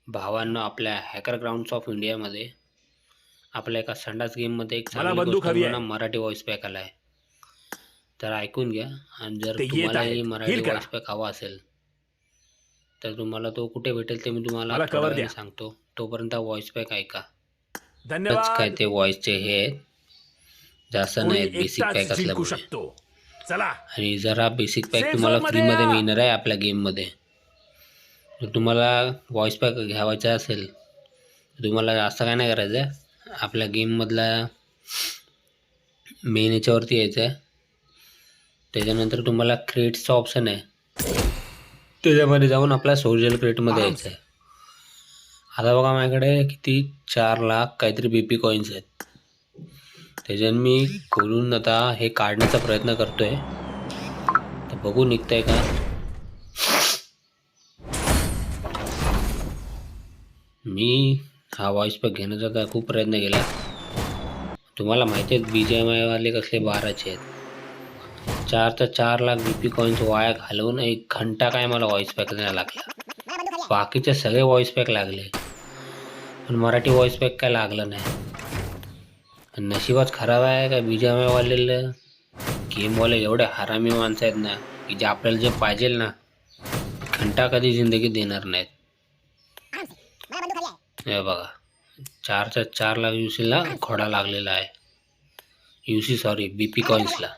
भावांनो, आपल्या hacker grounds of इंडियामध्ये आपल्या एका संडास गेममध्ये एक मला चांगली बंदूक गोष्ट हवी म्हणून आहे. मराठी व्हॉइस पॅक आला आहे. तर ऐकून घ्या. आणि जर ते येत तुम्हालाही आहेत. मराठी हील करा. व्हॉइस पॅक हवा असेल तर तुम्हाला तो कुठे भेटेल ते मी तुम्हाला मला थोड्या कवर वेळाने द्या. सांगतो. तोपर्यंत व्हॉइस पॅक ऐका. काय धन्यवाद. ते व्हॉइसचे हे आहेत, जास्त कोणी नाहीत, बेसिक एकटाच पॅक जिंकू असल्यामुळे. शकतो. चला आणि जर हा बेसिक पॅक सेफ तुम्हाला झोन मध्ये फ्रीमध्ये या. मिळणार आहे आपल्या गेममध्ये. जर तुम्हाला व्हॉइस पॅक घ्यावायचा असेल तर तुम्हाला असं काय नाही करायचं आहे. आपल्या गेममधला मेन याच्यावरती यायचं आहे. त्याच्यानंतर तुम्हाला क्रेट्सचा ऑप्शन आहे, त्याच्यामध्ये जाऊन आपल्या सोशल क्रेटमध्ये आराम यायचं से. आहे. आता बघा माझ्याकडे किती 4 लाख काहीतरी BP कॉईन्स आहेत. त्याच्यानं मी खोलून आता हे काढण्याचा प्रयत्न करतोय. तर बघू निघतंय का. मी हा व्हॉइस पॅक घेण्याचा तर खूप प्रयत्न केला. तुम्हाला माहिती आहे BGMI वाले कसले बाराचे आहेत. 4 BP कॉईन्स वाया घालवून 1 घंटा काय मला व्हॉइस पॅक नाही लागला. बाकीचे सगळे व्हॉइस पॅक लागले, पण मराठी व्हॉइस पॅक काय लागलं नाही. नशीबच खराब आहे का BGMI वाले गेमवाले एवढे हरामी माणसं आहेत ना, की जे आपल्याला जे पाहिजे ना घंटा कधी जिंदगीत देणार नाहीत. हे बघा 4 UCला घोडा लागलेला आहे. UC sorry BP कॉईन्सला.